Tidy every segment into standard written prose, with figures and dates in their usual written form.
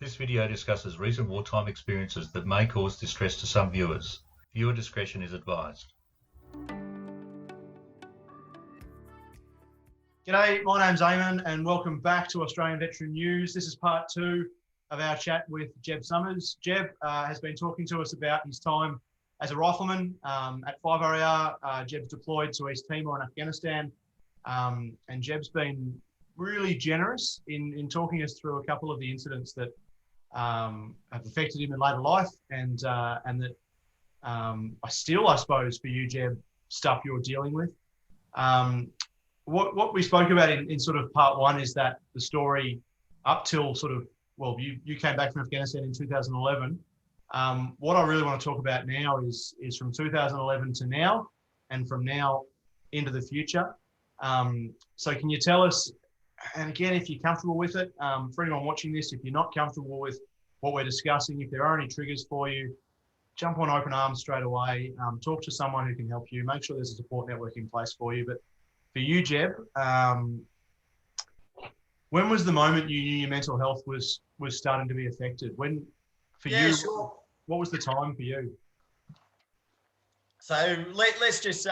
This video discusses recent wartime experiences that may cause distress to some viewers. Viewer discretion is advised. G'day, my name's Eamon and welcome back to Australian Veteran News. This is part two of our chat with Jeb Summers. Jeb has been talking to us about his time as a rifleman at 5RAR. Jeb's deployed to East Timor and Afghanistan, and Jeb's been really generous in talking us through a couple of the incidents that have affected him in later life, and that I suppose, for you, Jeb, stuff you're dealing with. What we spoke about in sort of part one is that the story up till you came back from Afghanistan in 2011. What I really want to talk about now is from 2011 to now, and from now into the future. So can you tell us, and again, if you're comfortable with it, for anyone watching this, if you're not comfortable with what we're discussing, if there are any triggers for you, jump on open arms straight away. Talk to someone who can help you. Make sure there's a support network in place for you. But for you, Jeb, when was the moment you knew your mental health was starting to be affected? Sure. What was the time for you? So let's just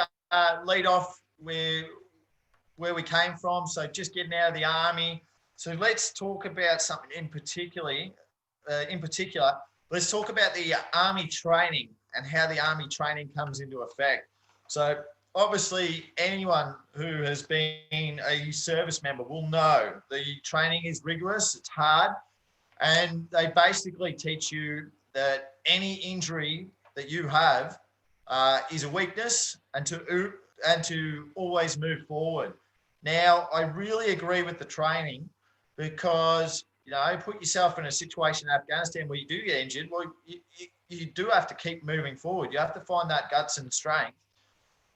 lead off where we came from. So just getting out of the army. So let's talk about something in particular. Let's talk about the army training and how the army training comes into effect. So obviously, anyone who has been a service member will know the training is rigorous, it's hard, and they basically teach you that any injury that you have is a weakness, and to always move forward. Now, I really agree with the training because, put yourself in a situation in Afghanistan where you do get injured. Well, you do have to keep moving forward. You have to find that guts and strength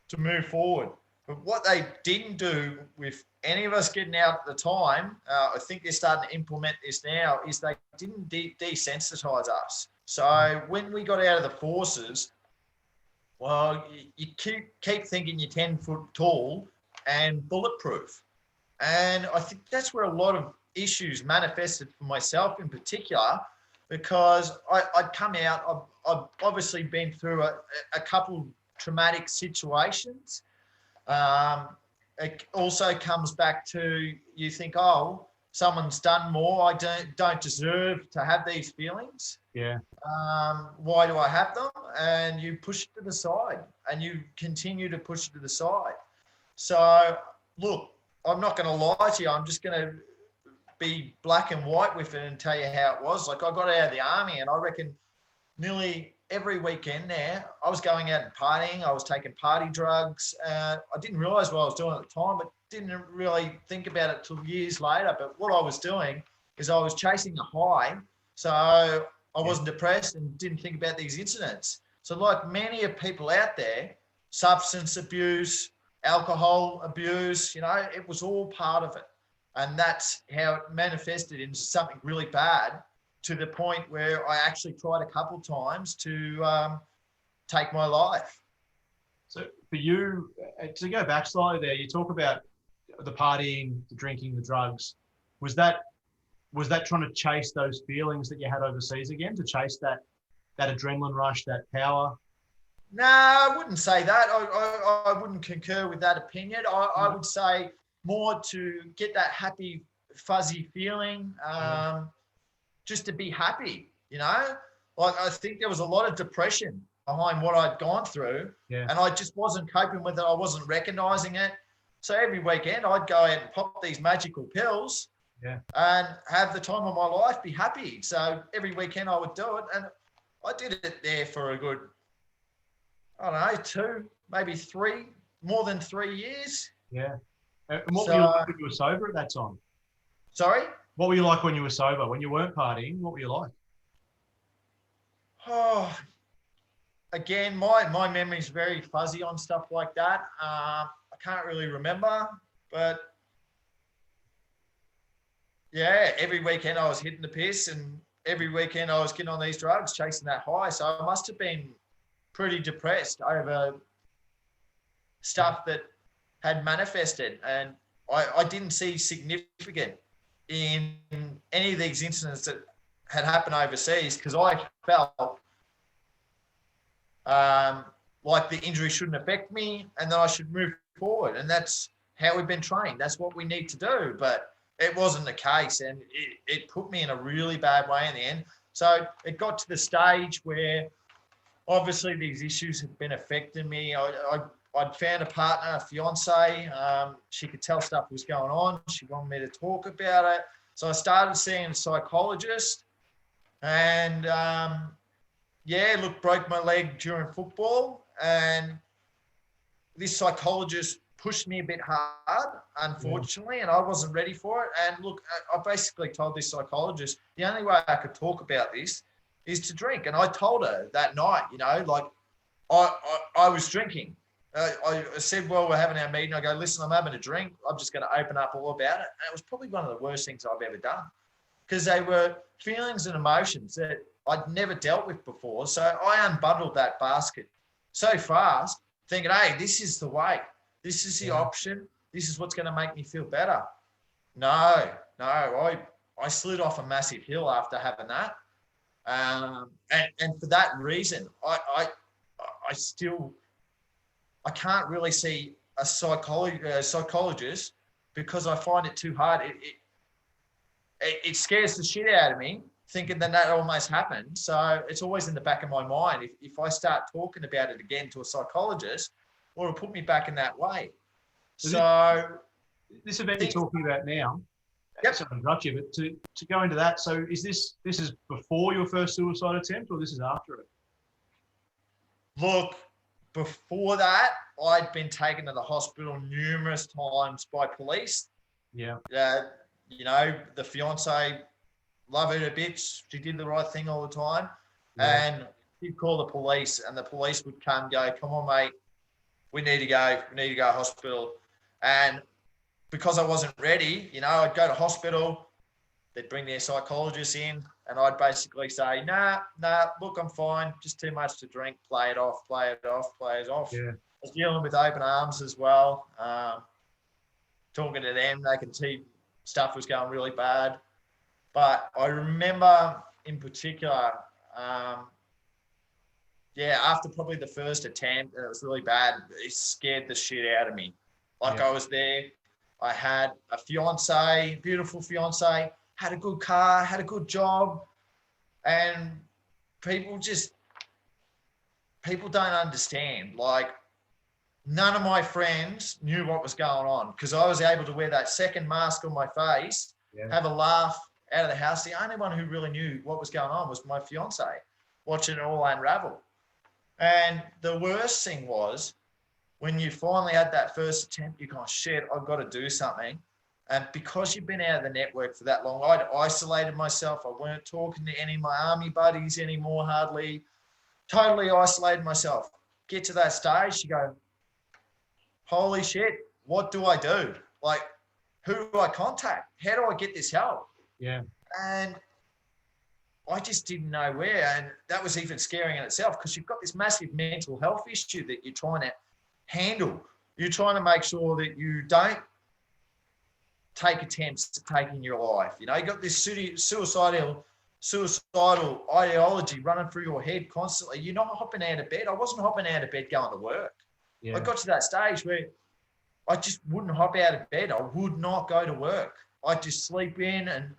to move forward. But what they didn't do with any of us getting out at the time, I think they're starting to implement this now, is they didn't desensitize us. So when we got out of the forces, well, you keep thinking you're 10 foot tall and bulletproof. And I think that's where a lot of issues manifested for myself in particular, because I'd come out, I've obviously been through a couple traumatic situations. It also comes back to, you think, oh, someone's done more. I don't deserve to have these feelings. Yeah. Why do I have them? And you push it to the side, and you continue to push it to the side. So look, I'm not going to lie to you. I'm just going to be black and white with it and tell you how it was. Like, I got out of the army, and I reckon nearly every weekend there, I was going out and partying. I was taking party drugs. I didn't realise what I was doing at the time, but didn't really think about it till years later. But what I was doing is I was chasing a high. So I wasn't depressed and didn't think about these incidents. So like many of people out there, substance abuse, alcohol abuse, it was all part of it. And that's how it manifested into something really bad, to the point where I actually tried a couple times to take my life. So for you, to go back slightly there, you talk about the partying, the drinking, the drugs. Was that trying to chase those feelings that you had overseas again, to chase that adrenaline rush, that power? No, I wouldn't say that. I wouldn't concur with that opinion. I would say more to get that happy, fuzzy feeling, just to be happy, Like, I think there was a lot of depression behind what I'd gone through, and I just wasn't coping with it. I wasn't recognizing it. So every weekend I'd go out and pop these magical pills and have the time of my life, be happy. So every weekend I would do it, and I did it there for a good, I don't know, 2, maybe 3, more than 3 years. Yeah. And what were you like when you were sober at that time? Sorry? What were you like when you were sober? When you weren't partying, what were you like? Oh, again, my memory's very fuzzy on stuff like that. I can't really remember, but yeah, every weekend I was hitting the piss, and every weekend I was getting on these drugs, chasing that high. So I must have been pretty depressed over stuff that had manifested, and I didn't see significant in any of these incidents that had happened overseas, because I felt like the injury shouldn't affect me and that I should move forward. And that's how we've been trained. That's what we need to do. But it wasn't the case, and it put me in a really bad way in the end. So it got to the stage where obviously these issues had been affecting me. I'd found a partner, a fiance. She could tell stuff was going on. She wanted me to talk about it. So I started seeing a psychologist, and broke my leg during football. And this psychologist pushed me a bit hard, unfortunately, and I wasn't ready for it. And look, I basically told this psychologist the only way I could talk about this is to drink. And I told her that night, like I was drinking. I said, well, we're having our meeting. I go, listen, I'm having a drink. I'm just going to open up all about it. And it was probably one of the worst things I've ever done, because they were feelings and emotions that I'd never dealt with before. So I unbundled that basket so fast, thinking, hey, this is the way. This is the option. This is what's going to make me feel better. No, I slid off a massive hill after having that. And for that reason, I can't really see a psychologist, because I find it too hard. It scares the shit out of me, thinking that almost happened. So it's always in the back of my mind. If I start talking about it again to a psychologist, or it'll put me back in that way. So this event you're talking about now, yep. Sorry to interrupt you, but to go into that, so this is before your first suicide attempt, or this is after it? Look, before that, I'd been taken to the hospital numerous times by police. Yeah. The fiance, love her to bits. She did the right thing all the time. Yeah. And he'd call the police, and the police would come, go, come on, mate, we need to go to hospital. And because I wasn't ready, I'd go to hospital, they'd bring their psychologist in, and I'd basically say, nah, look, I'm fine, just too much to drink, play it off. Yeah. I was dealing with open arms as well. Talking to them, they could see stuff was going really bad. But I remember in particular, after probably the first attempt, it was really bad. It scared the shit out of me. I was there. I had a fiance, beautiful fiance, had a good car, had a good job. And people don't understand. None of my friends knew what was going on, because I was able to wear that second mask on my face, have a laugh out of the house. The only one who really knew what was going on was my fiance, watching it all unravel. And the worst thing was, when you finally had that first attempt, you're going, shit, I've got to do something. And because you've been out of the network for that long, I'd isolated myself. I weren't talking to any of my army buddies anymore, hardly. Totally isolated myself. Get to that stage, you go, holy shit, what do I do? Who do I contact? How do I get this help? Yeah. And I just didn't know where. And that was even scary in itself, because you've got this massive mental health issue that you're trying to handle. You're trying to make sure that you don't take attempts to taking your life. You've got this suicidal ideology running through your head constantly. You're not hopping out of bed. I wasn't hopping out of bed going to work. Yeah. I got to that stage where I just wouldn't hop out of bed. I would not go to work. I'd just sleep in, and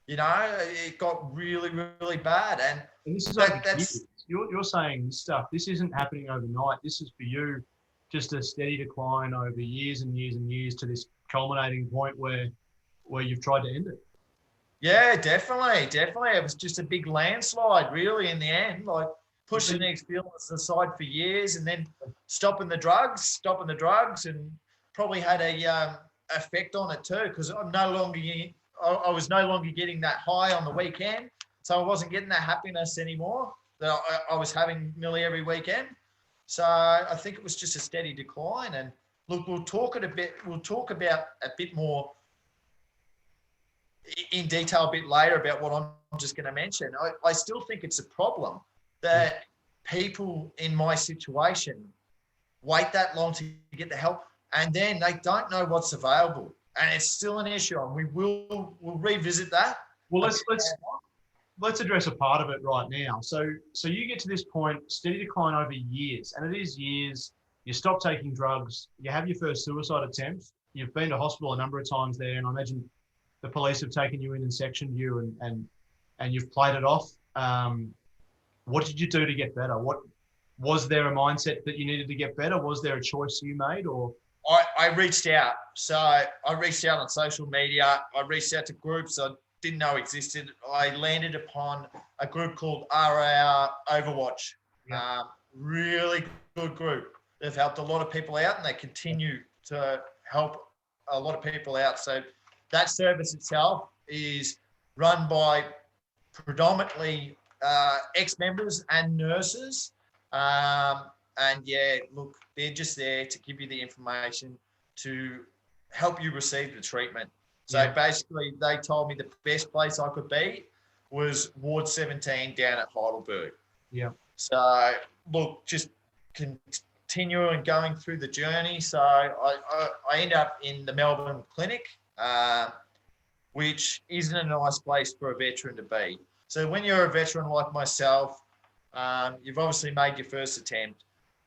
it got really, really bad. And this is you're saying this stuff. This isn't happening overnight. This is for you just a steady decline over years and years and years to this culminating point where you've tried to end it. Yeah, definitely. It was just a big landslide, really, in the end. Pushing the experience aside for years, and then stopping the drugs, and probably had a effect on it too, because I was no longer getting that high on the weekend, so I wasn't getting that happiness anymore that I was having nearly every weekend. So I think it was just a steady decline. And look, we'll talk about a bit more in detail a bit later about what I'm just going to mention. I still think it's a problem that people in my situation wait that long to get the help, and then they don't know what's available, and it's still an issue. And we'll revisit that Well, let's address a part of it right now. So you get to this point, steady decline over years, and it is years. You stop taking drugs. You have your first suicide attempt. You've been to hospital a number of times there, and I imagine the police have taken you in and sectioned you, and you've played it off. What did you do to get better? What was there a mindset that you needed to get better? Was there a choice you made, or? I reached out. So I reached out on social media. I reached out to groups I didn't know existed. I landed upon a group called RAR Overwatch. Yeah. Really good group. They've helped a lot of people out, and they continue to help a lot of people out. So that service itself is run by predominantly ex-members and nurses. And yeah, look, they're just there to give you the information to help you receive the treatment. So basically, they told me the best place I could be was Ward 17 down at Heidelberg. Yeah. So look, just continue and going through the journey. So I end up in the Melbourne Clinic, which isn't a nice place for a veteran to be. So when you're a veteran like myself, you've obviously made your first attempt.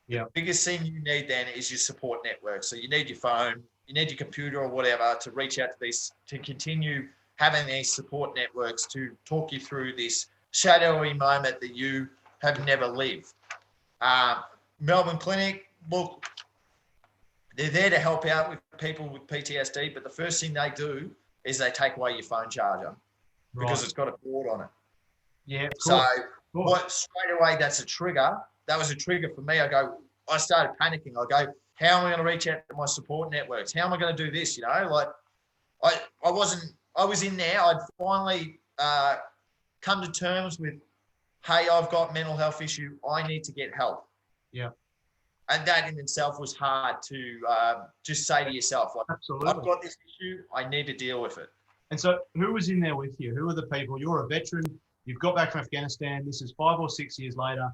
Yeah. The biggest thing you need then is your support network. So you need your phone, you need your computer or whatever to reach out to these, to continue having these support networks to talk you through this shadowy moment that you have never lived. Melbourne Clinic, look, they're there to help out with people with PTSD, but the first thing they do is they take away your phone charger because it's got a cord on it. Yeah. So what, straight away, that's a trigger. That was a trigger for me. I started panicking. I go, how am I going to reach out to my support networks? How am I going to do this? You know, like I was in there. I'd finally come to terms with, hey, I've got mental health issue. I need to get help. Yeah. And that in itself was hard to just say to yourself, like, absolutely, I've got this issue. I need to deal with it. And so who was in there with you? Who are the people? You're a veteran. You've got back from Afghanistan. This is 5 or 6 years later.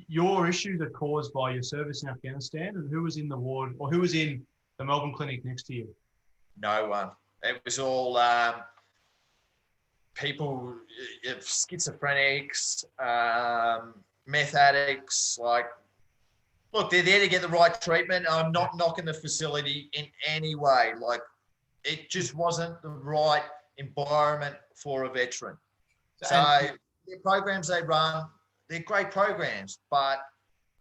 Your issues are caused by your service in Afghanistan, and who was in the ward, or who was in the Melbourne Clinic next to you? No one. It was all people, schizophrenics, meth addicts. Like, look, they're there to get the right treatment. I'm not knocking the facility in any way. Like, it just wasn't the right environment for a veteran. So the programs they run, they're great programs, but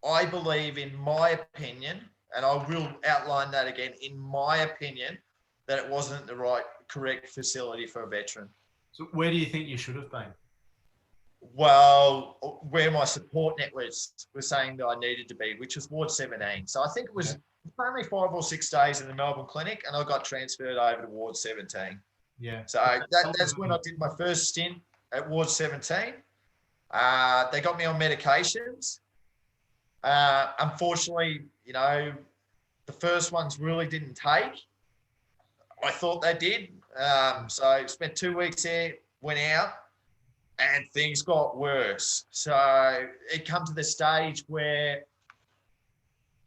I believe, in my opinion, and I will outline that again, in my opinion, that it wasn't the right, correct facility for a veteran. So where do you think you should have been? Well, where my support networks were saying that I needed to be, which was Ward 17. So I think it was only 5 or 6 days in the Melbourne Clinic, and I got transferred over to Ward 17. Yeah. So that's when I did my first stint at Ward 17. They got me on medications. Unfortunately, you know, the first ones really didn't take. I thought they did. So I spent 2 weeks there, went out, and things got worse. So it come to the stage where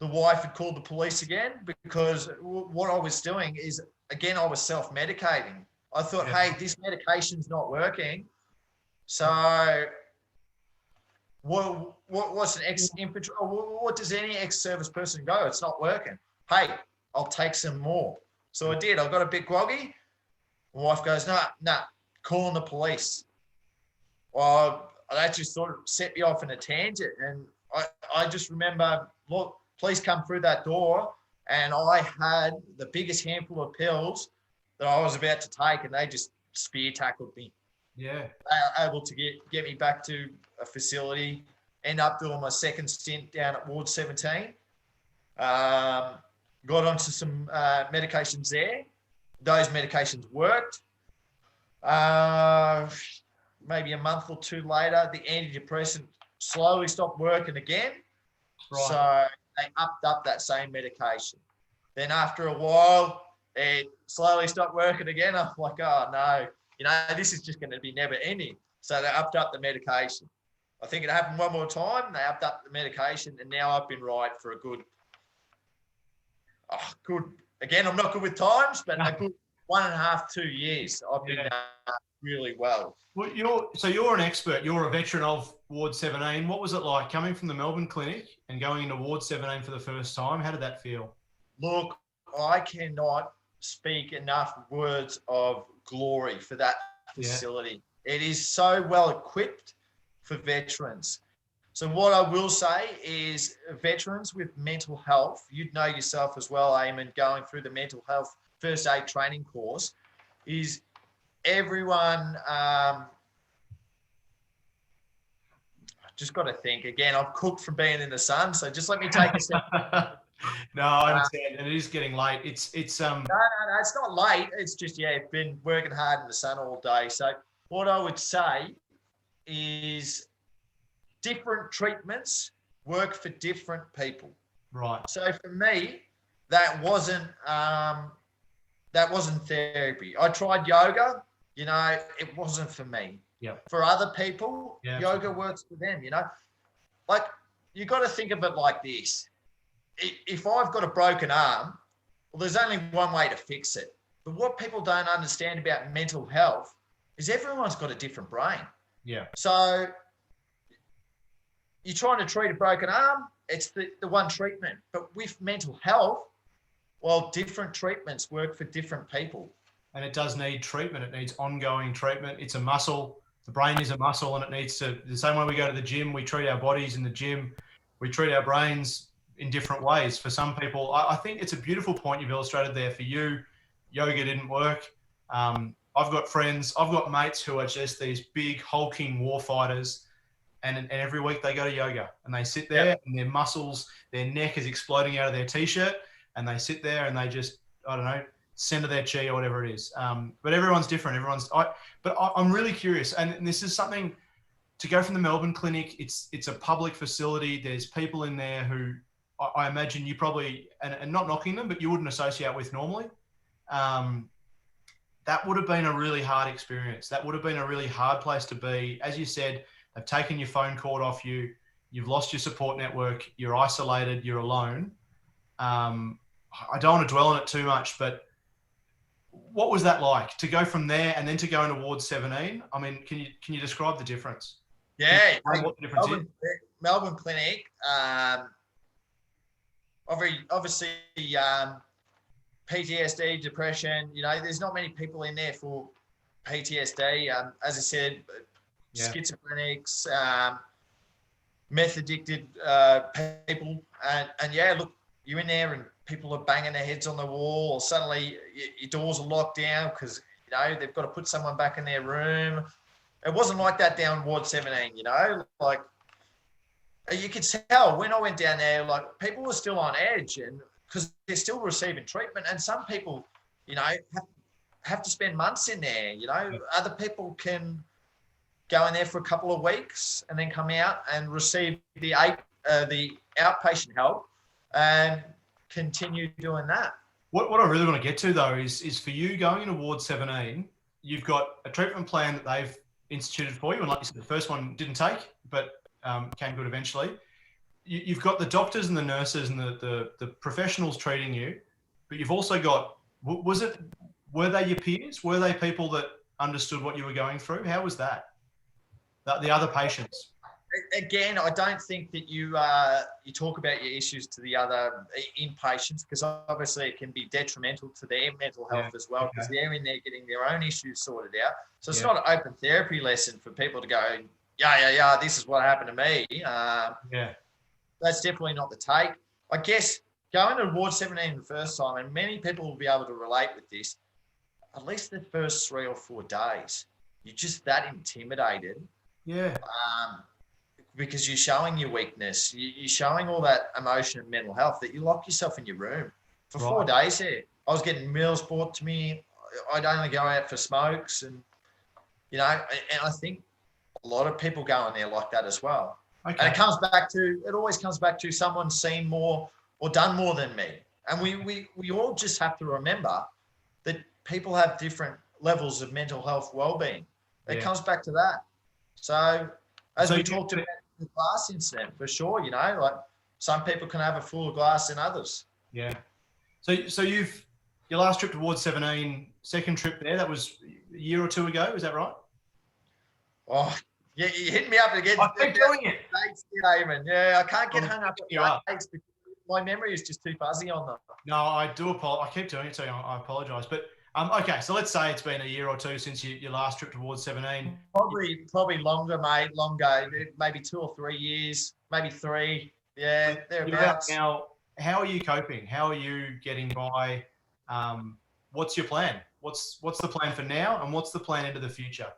the wife had called the police again, because what I was doing is, again, I was self-medicating. I thought, hey, this medication's not working. So what's an ex-infantry, what does any ex-service person go? It's not working. Hey, I'll take some more. So I did. I got a bit groggy. My wife goes, nah, calling the police. Well, that just sort of set me off in a tangent. And I just remember, look, police come through that door, and I had the biggest handful of pills that I was about to take, and they just spear tackled me. Yeah. They were able to get me back to a facility, end up doing my second stint down at Ward 17. Got onto some medications there. Those medications worked. Maybe a month or two later, the antidepressant slowly stopped working again. Right. So they upped up that same medication. Then after a while, it slowly stopped working again. I'm like, oh no, you know, this is just going to be never ending. So they upped up the medication. I think it happened one more time. They upped up the medication, and now I've been right for a good. Again, I'm not good with times, but a good 1.5, 2 years, I've been really well. Well, you're an expert. You're a veteran of Ward 17. What was it like coming from the Melbourne clinic and going into Ward 17 for the first time? How did that feel? Look, I cannot speak enough words of glory for that facility. It is so well equipped for veterans. So what I will say is veterans with mental health, you'd know yourself as well, Eamon, going through the mental health first aid training course, is everyone, just got to think again, I've cooked from being in the sun, so just let me take a second. No, I understand. And it is getting late. It's No, it's not late. It's just, been working hard in the sun all day. So what I would say is different treatments work for different people. Right. So for me, that wasn't therapy. I tried yoga, it wasn't for me. Yeah. For other people, yoga works for them, Like, you got to think of it like this. If I've got a broken arm, well, there's only one way to fix it. But what people don't understand about mental health is everyone's got a different brain. Yeah. So you're trying to treat a broken arm, it's the one treatment. But with mental health, well, different treatments work for different people. And it does need treatment. It needs ongoing treatment. It's a muscle. The brain is a muscle, and it needs to, the same way we go to the gym, we treat our bodies in the gym, we treat our brains in different ways. For some people, I think it's a beautiful point you've illustrated there. For you, yoga didn't work. I've got friends, I've got mates who are just these big hulking war fighters, and every week they go to yoga and they sit there and their muscles, their neck is exploding out of their t-shirt, and they sit there and they just, I don't know, center their chi or whatever it is. But everyone's different. I'm really curious, and this is something to go from the Melbourne clinic. It's a public facility. There's people in there who I imagine you probably, and not knocking them, but you wouldn't associate with normally. That would have been a really hard experience. That would have been a really hard place to be. As you said, they've taken your phone cord off you. You've lost your support network. You're isolated. You're alone. I don't want to dwell on it too much, but what was that like to go from there and then to go into Ward 17? I mean, can you describe the difference? Yeah, what the difference is? Melbourne Clinic, obviously PTSD, depression, there's not many people in there for PTSD. As I said, schizophrenics, meth addicted people. And look, you're in there and people are banging their heads on the wall, or suddenly your doors are locked down because, they've got to put someone back in their room. It wasn't like that down Ward 17, like you could tell when I went down there, like people were still on edge, and because they're still receiving treatment. And some people, have to spend months in there, Other people can go in there for a couple of weeks and then come out and receive the outpatient help and continue doing that. What I really want to get to though is for you going into Ward 17, you've got a treatment plan that they've instituted for you, and like you said, the first one didn't take, but came good eventually. You've got the doctors and the nurses and the professionals treating you, but you've also got, were they your peers? Were they people that understood what you were going through? How was that? The other patients? Again, I don't think that you talk about your issues to the other inpatients, because obviously it can be detrimental to their mental health as well, because they're in there getting their own issues sorted out. So it's not an open therapy lesson for people to go, this is what happened to me. That's definitely not the take. I guess going to Ward 17 the first time, and many people will be able to relate with this, at least the first 3 or 4 days, you're just that intimidated. Yeah. Because you're showing your weakness, you're showing all that emotion and mental health, that you lock yourself in your room for 4 days here. I was getting meals brought to me. I'd only go out for smokes, and and I think a lot of people go in there like that as well. Okay. And it always comes back to someone seen more or done more than me. And we all just have to remember that people have different levels of mental health well-being. It comes back to that. So as we talked about the glass incident, for sure, like some people can have a fuller glass than others. Yeah. So you've your last trip towards 17, second trip there, that was a year or two ago. Is that right? Oh, yeah, you hit me up again. I keep doing it. Dates, Eamon. Yeah, I can't get hung up you on up. dates because my memory is just too fuzzy on them. No, I do apologize. I keep doing it to you. I apologise. But okay, so let's say it's been a year or two since your last trip towards 17. Probably longer, mate. Longer, maybe 2 or 3 years, maybe 3. Yeah, thereabouts. Now, how are you coping? How are you getting by? What's your plan? What's the plan for now, and what's the plan into the future?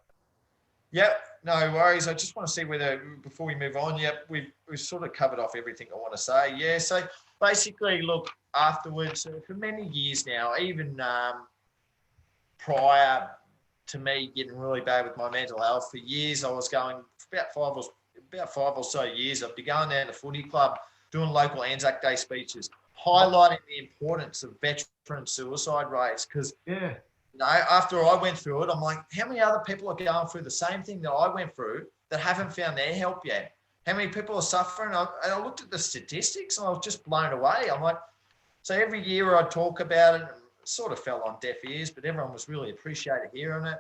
Yep, no worries. I just want to see whether, before we move on, we've sort of covered off everything I want to say. Yeah, so basically, look, afterwards, for many years now, even prior to me getting really bad with my mental health, for years I was going, about five or so years, I'd be going down to the footy club, doing local Anzac Day speeches, highlighting the importance of veteran suicide rates, because after I went through it, I'm like, how many other people are going through the same thing that I went through that haven't found their help yet? How many people are suffering? And I looked at the statistics and I was just blown away. I'm like, so every year I'd talk about it, and it sort of fell on deaf ears, but everyone was really appreciated hearing it.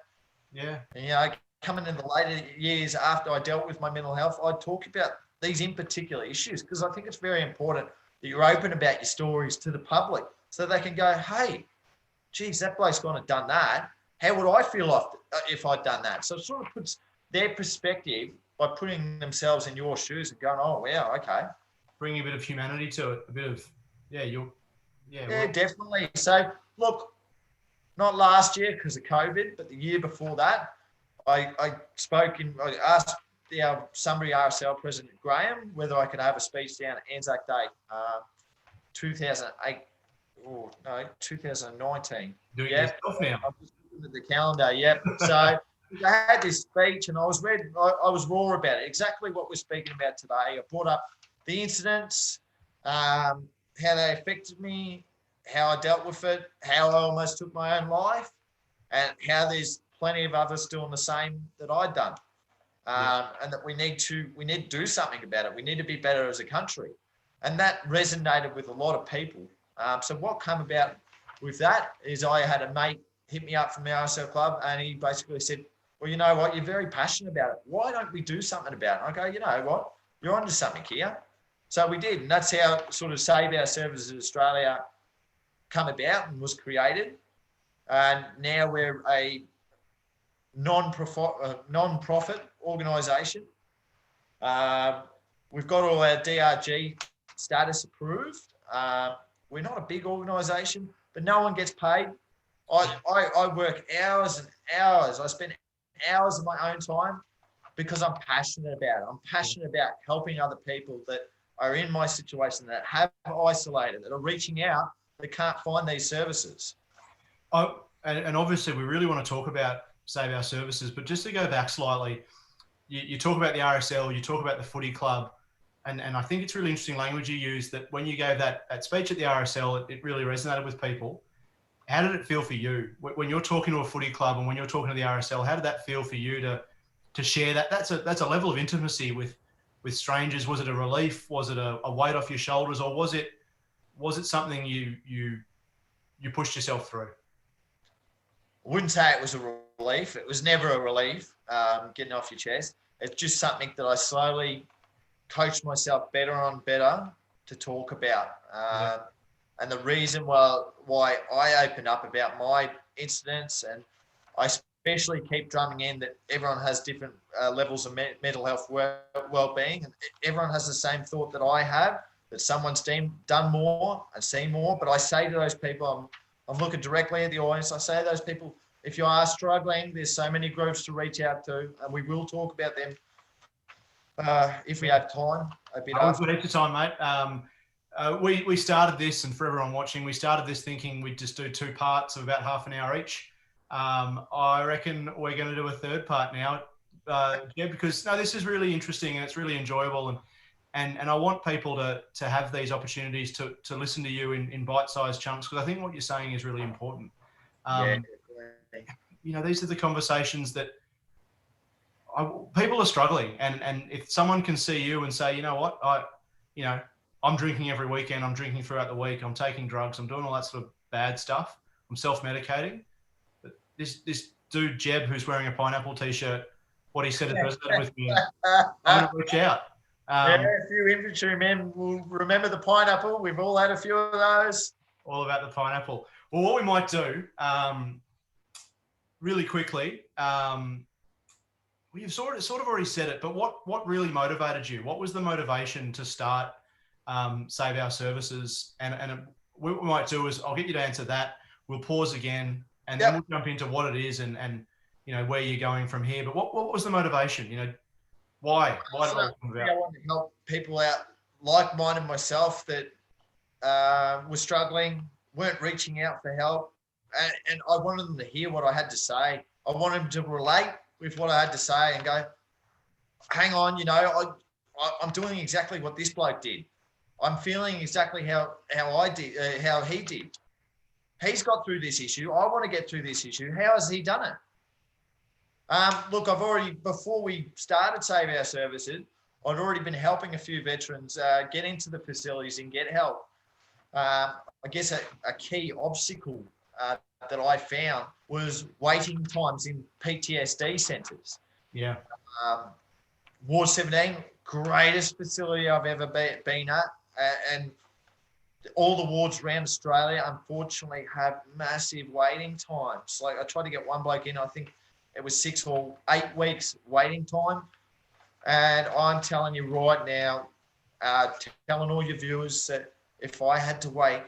Yeah. And, coming in the later years after I dealt with my mental health, I'd talk about these in particular issues, because I think it's very important that you're open about your stories to the public so they can go, hey, geez, that bloke's gone and done that. How would I feel if I'd done that? So it sort of puts their perspective by putting themselves in your shoes and going, oh, wow, okay. Bringing a bit of humanity to it, a bit of, definitely. So, look, not last year because of COVID, but the year before that, I asked our Sunbury RSL president, Graham, whether I could have a speech down at Anzac Day 2008. Oh, no, 2019. Doing yourself now. I'm just looking at the calendar, yep. So I had this speech and I was raw about it, exactly what we're speaking about today. I brought up the incidents, how they affected me, how I dealt with it, how I almost took my own life, and how there's plenty of others doing the same that I'd done. And that we need to do something about it. We need to be better as a country. And that resonated with a lot of people. So what came about with that is I had a mate hit me up from the RSL club, and he basically said, well, you know what, you're very passionate about it. Why don't we do something about it? I go, you know what, you're onto something here. So we did, and that's how sort of Save Our Services Australia come about and was created. And now we're a non-profit organisation. We've got all our DRG status approved. We're not a big organisation, but no one gets paid. I work hours and hours. I spend hours of my own time because I'm passionate about it. I'm passionate about helping other people that are in my situation, that have isolated, that are reaching out, that can't find these services. And obviously we really want to talk about Save Our Services, but just to go back slightly, you talk about the RSL, you talk about the footy club, and I think it's really interesting language you use, that when you gave that speech at the RSL, it really resonated with people. How did it feel for you when you're talking to a footy club and when you're talking to the RSL? How did that feel for you to share that? That's a level of intimacy with strangers. Was it a relief? Was it a weight off your shoulders, or was it something you pushed yourself through? I wouldn't say it was a relief. It was never a relief, getting off your chest. It's just something that I slowly coached myself better to talk about. And the reason why I open up about my incidents, and I especially keep drumming in that everyone has different levels of mental health well-being, and everyone has the same thought that I have, that someone's done more and seen more. But I say to those people, I'm looking directly at the audience. I say to those people, if you are struggling, there's so many groups to reach out to, and we will talk about them if we have time. We've got extra time, mate. We started this, and for everyone watching, we started this thinking we'd just do 2 parts of about half an hour each. I reckon we're going to do a 3rd part now, because this is really interesting and it's really enjoyable, and I want people to have these opportunities to listen to you in bite-sized chunks, because I think what you're saying is really important. These are the conversations that people are struggling, and if someone can see you and say, you know what, I'm drinking every weekend, I'm drinking throughout the week, I'm taking drugs, I'm doing all that sort of bad stuff, I'm self-medicating. But this dude, Jeb, who's wearing a pineapple T-shirt, what he said has resonated with me. I'm going to reach out. Yeah, a few infantry men will remember the pineapple. We've all had a few of those. All about the pineapple. Well, what we might do, really quickly, you've sort of already said it, but what really motivated you? What was the motivation to start Save Our Services? And what we might do is I'll get you to answer that. We'll pause again, and then we'll jump into what it is and where you're going from here. But what was the motivation? Why did it all come about? I want to help people out like-minded myself that were struggling, weren't reaching out for help. And I wanted them to hear what I had to say. I wanted them to relate with what I had to say and go, hang on, I'm doing exactly what this bloke did. I'm feeling exactly how I did, how he did. He's got through this issue. I want to get through this issue. How has he done it? Look, before we started Save Our Services, I'd already been helping a few veterans get into the facilities and get help. I guess a key obstacle that I found was waiting times in PTSD centres. Yeah. Ward 17, greatest facility I've ever been at. And all the wards around Australia, unfortunately, have massive waiting times. Like I tried to get one bloke in, I think it was 6 or 8 weeks waiting time. And I'm telling you right now, telling all your viewers that if I had to wait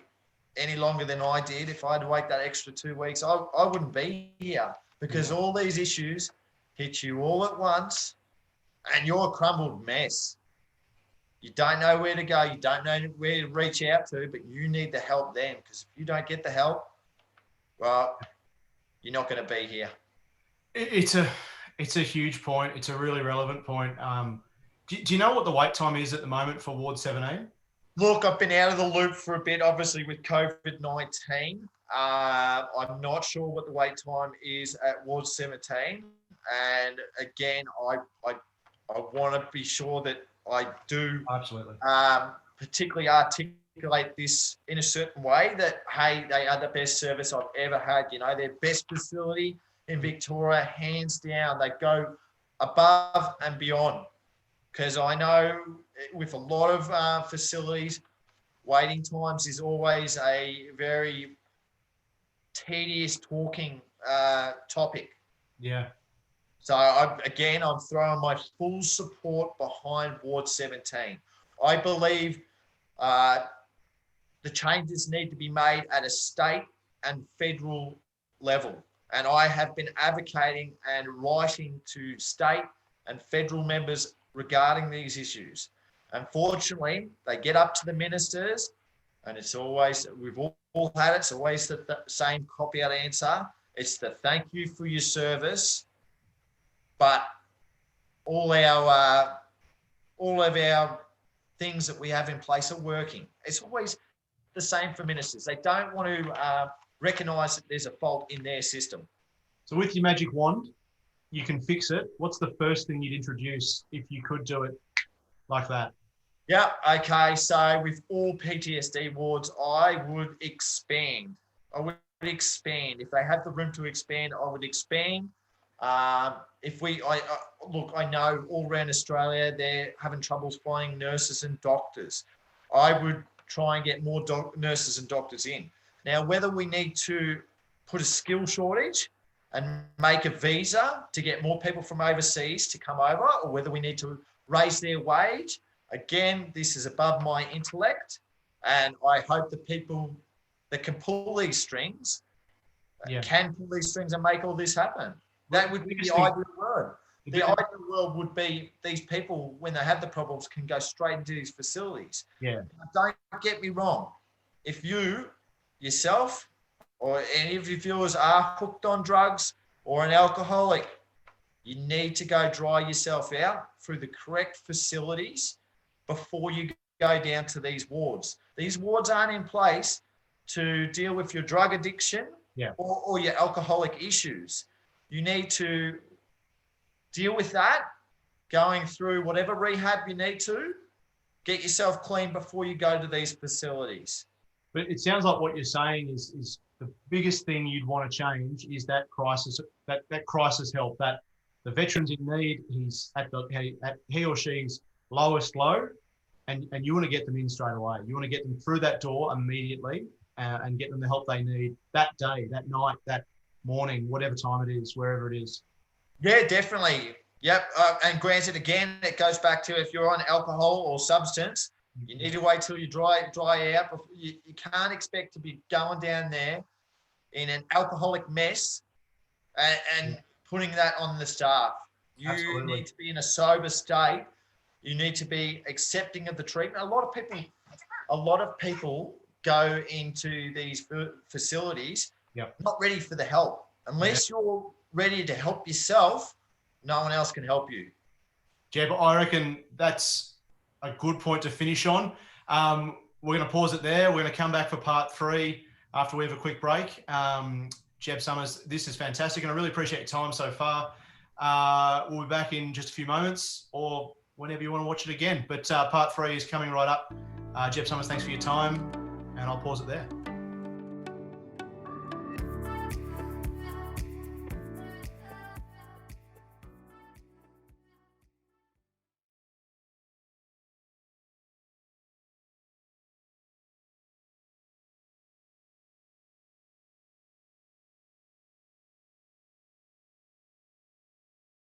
any longer than I did, if I had to wait that extra 2 weeks, I wouldn't be here, because all these issues hit you all at once and you're a crumbled mess. You don't know where to go. You don't know where to reach out to, but you need the help then, because if you don't get the help, well, you're not going to be here. It's a huge point. It's a really relevant point. Do you know what the wait time is at the moment for Ward 17? Look, I've been out of the loop for a bit, obviously, with COVID-19. I'm not sure what the wait time is at Ward 17. And again, I want to be sure that I do absolutely particularly articulate this in a certain way that, hey, they are the best service I've ever had. Their best facility in Victoria, hands down. They go above and beyond. Because I know with a lot of facilities, waiting times is always a very tedious talking topic. Yeah. So, I'm throwing my full support behind Ward 17. I believe the changes need to be made at a state and federal level. And I have been advocating and writing to state and federal members regarding these issues. Unfortunately, they get up to the ministers, and it's always, we've all had it, it's always the same cop-out answer. It's the thank you for your service, but all of our things that we have in place are working. It's always the same for ministers. They don't want to recognise that there's a fault in their system. So with your magic wand, you can fix it. What's the first thing you'd introduce if you could do it like that? Yeah, okay. So with all PTSD wards, I would expand. If they have the room to expand, I would expand. Look, I know all around Australia, they're having troubles finding nurses and doctors. I would try and get more nurses and doctors in. Now, whether we need to put a skill shortage and make a visa to get more people from overseas to come over, or whether we need to raise their wage, again, this is above my intellect. And I hope the people that can pull these strings can pull these strings and make all this happen. That would be the ideal world. The ideal world would be these people, when they have the problems, can go straight into these facilities. Yeah. Don't get me wrong. If you, yourself, or any of your viewers are hooked on drugs or an alcoholic, you need to go dry yourself out through the correct facilities before you go down to these wards. These wards aren't in place to deal with your drug addiction or your alcoholic issues. You need to deal with that, going through whatever rehab you need to, get yourself clean before you go to these facilities. But it sounds like what you're saying is the biggest thing you'd want to change is that crisis, that crisis help, that the veteran's in need, he's at he or she's lowest low, and you want to get them in straight away. You want to get them through that door immediately and get them the help they need that day, that night, that morning, whatever time it is, wherever it is. Yeah, definitely. Yep. And granted, again, it goes back to if you're on alcohol or substance, you need to wait till you dry out. You can't expect to be going down there in an alcoholic mess and putting that on the staff. You Absolutely. need to be in a sober state. You need to be accepting of the treatment. A lot of people go into these facilities not ready for the help. Unless you're ready to help yourself, no one else can help you. Jeb, I reckon that's a good point to finish on. We're going to pause it there. We're going to come back for part 3 after we have a quick break. Jeb Summers, this is fantastic, and I really appreciate your time so far. We'll be back in just a few moments or whenever you want to watch it again. But part 3 is coming right up. Jeb Summers, thanks for your time, and I'll pause it there.